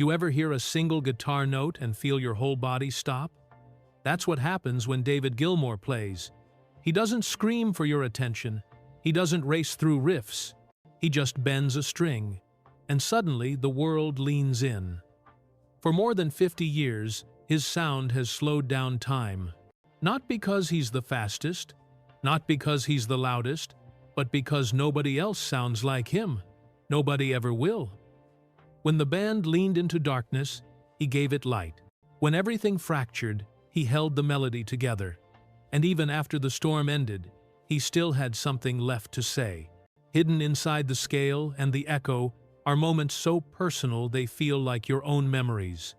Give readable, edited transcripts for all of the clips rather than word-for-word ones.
You ever hear a single guitar note and feel your whole body stop? That's what happens when David Gilmour plays. He doesn't scream for your attention. He doesn't race through riffs. He just bends a string, and suddenly the world leans in. For more than 50 years, his sound has slowed down time. Not because he's the fastest, not because he's the loudest, but because nobody else sounds like him. Nobody ever will. When the band leaned into darkness, he gave it light. When everything fractured, he held the melody together. And even after the storm ended, he still had something left to say. Hidden inside the scale and the echo are moments so personal they feel like your own memories.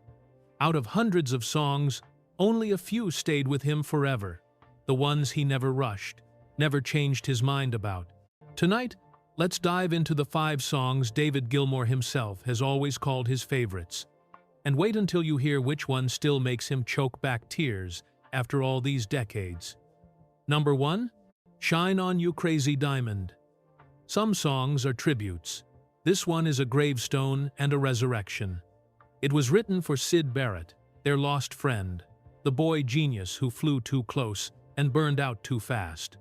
Out of hundreds of songs, only a few stayed with him forever. The ones he never rushed, never changed his mind about. Tonight, let's dive into the 5 songs David Gilmour himself has always called his favorites. And wait until you hear which one still makes him choke back tears after all these decades. Number 1. Shine On You Crazy Diamond. Some songs are tributes. This one is a gravestone and a resurrection. It was written for Syd Barrett, their lost friend, the boy genius who flew too close and burned out too fast.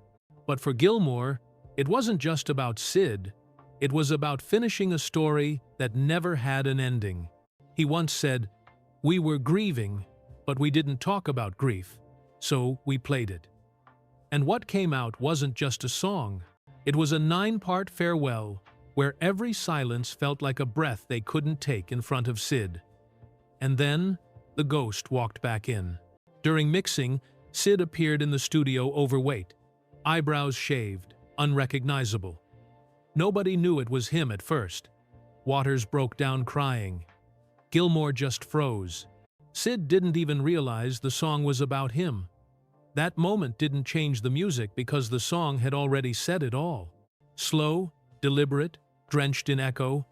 But for Gilmour, it wasn't just about Syd, it was about finishing a story that never had an ending. He once said, "We were grieving, but we didn't talk about grief, so we played it." And what came out wasn't just a song. It was a 9-part farewell, where every silence felt like a breath they couldn't take in front of Syd. And then, the ghost walked back in. During mixing, Syd appeared in the studio overweight, eyebrows shaved, unrecognizable. Nobody knew it was him at first. Waters broke down crying. Gilmour just froze. Syd didn't even realize the song was about him. That moment didn't change the music because the song had already said it all. Slow, deliberate, drenched in echo,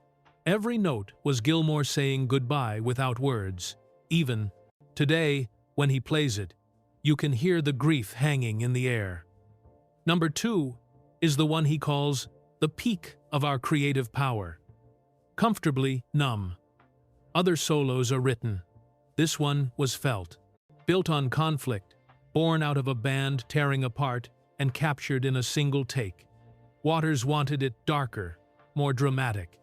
every note was Gilmour saying goodbye without words. Even today, when he plays it, you can hear the grief hanging in the air. Number 2 is the one he calls the peak of our creative power. Comfortably Numb. Other solos are written. This one was felt. Built on conflict, born out of a band tearing apart and captured in a single take. Waters wanted it darker, more dramatic.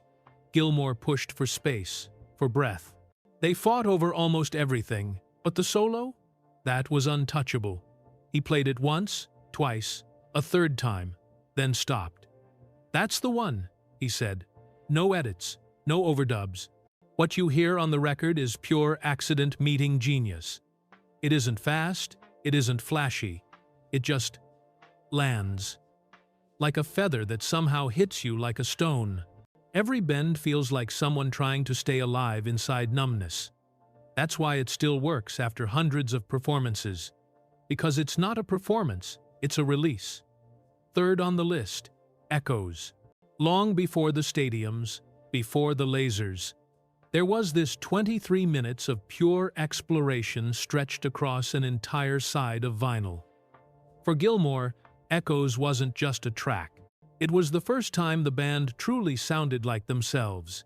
Gilmour pushed for space, for breath. They fought over almost everything, but the solo? That was untouchable. He played it once, twice, a third time, then stopped. "That's the one," he said. "No edits, no overdubs. What you hear on the record is pure accident meeting genius. It isn't fast, it isn't flashy. It just lands. Like a feather that somehow hits you like a stone. Every bend feels like someone trying to stay alive inside numbness. That's why it still works after hundreds of performances. Because it's not a performance, it's a release." Third on the list, Echoes. Long before the stadiums, before the lasers, there was this 23 minutes of pure exploration stretched across an entire side of vinyl. For Gilmour, Echoes wasn't just a track. It was the first time the band truly sounded like themselves.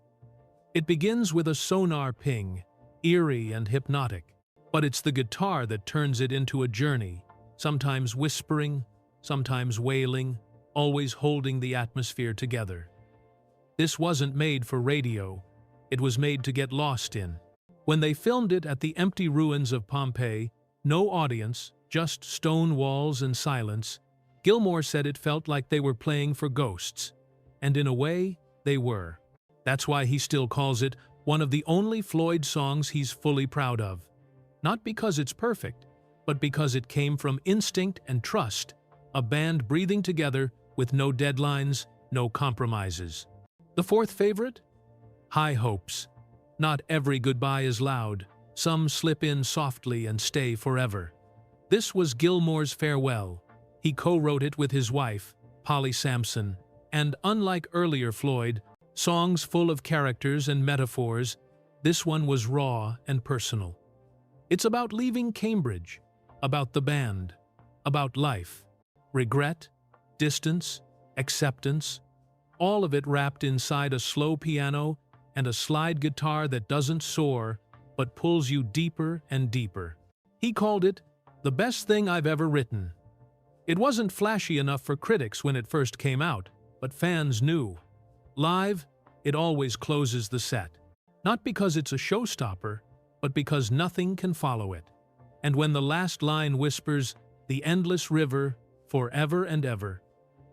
It begins with a sonar ping, eerie and hypnotic, but it's the guitar that turns it into a journey, sometimes whispering, sometimes wailing, always holding the atmosphere together. This wasn't made for radio. It was made to get lost in. When they filmed it at the empty ruins of Pompeii, no audience, just stone walls and silence, Gilmour said it felt like they were playing for ghosts. And in a way, they were. That's why he still calls it one of the only Floyd songs he's fully proud of. Not because it's perfect, but because it came from instinct and trust, a band breathing together with no deadlines, no compromises. The fourth favorite? High Hopes. Not every goodbye is loud. Some slip in softly and stay forever. This was Gilmour's farewell. He co-wrote it with his wife, Polly Sampson, and unlike earlier Floyd, songs full of characters and metaphors, this one was raw and personal. It's about leaving Cambridge, about the band, about life, regret, distance, acceptance, all of it wrapped inside a slow piano and a slide guitar that doesn't soar, but pulls you deeper and deeper. He called it the best thing I've ever written. It wasn't flashy enough for critics when it first came out, but fans knew. Live, it always closes the set. Not because it's a showstopper, but because nothing can follow it. And when the last line whispers, "The endless river, forever and ever,"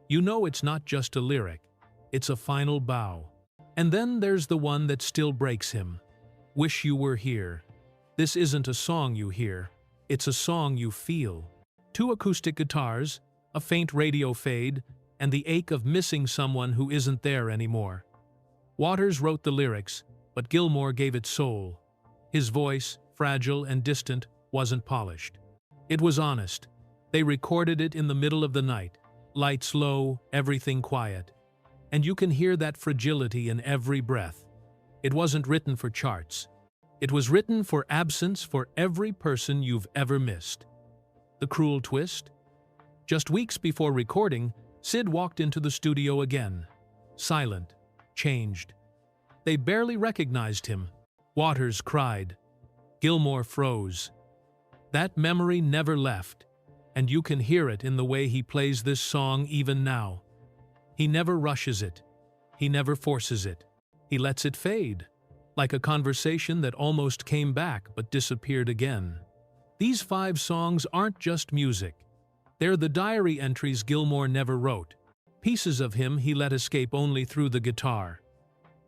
you know it's not just a lyric, it's a final bow. And then there's the one that still breaks him. "Wish You Were Here." This isn't a song you hear, it's a song you feel. 2 acoustic guitars, a faint radio fade, and the ache of missing someone who isn't there anymore. Waters wrote the lyrics, but Gilmour gave it soul. His voice, fragile and distant, wasn't polished. It was honest. They recorded it in the middle of the night, lights low, everything quiet. And you can hear that fragility in every breath. It wasn't written for charts. It was written for absence, for every person you've ever missed. The cruel twist? Just weeks before recording, Sid walked into the studio again. Silent, changed. They barely recognized him. Waters cried. Gilmour froze. That memory never left, and you can hear it in the way he plays this song even now. He never rushes it. He never forces it. He lets it fade, like a conversation that almost came back but disappeared again. These 5 songs aren't just music. They're the diary entries Gilmour never wrote, pieces of him he let escape only through the guitar.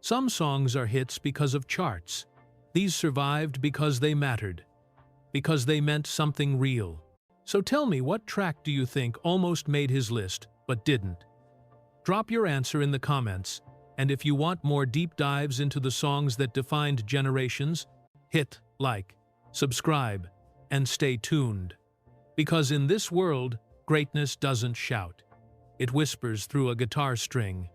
Some songs are hits because of charts. These survived because they mattered, because they meant something real. So tell me, what track do you think almost made his list but didn't? Drop your answer in the comments, and if you want more deep dives into the songs that defined generations, hit like, subscribe, and stay tuned. Because in this world, greatness doesn't shout. It whispers through a guitar string.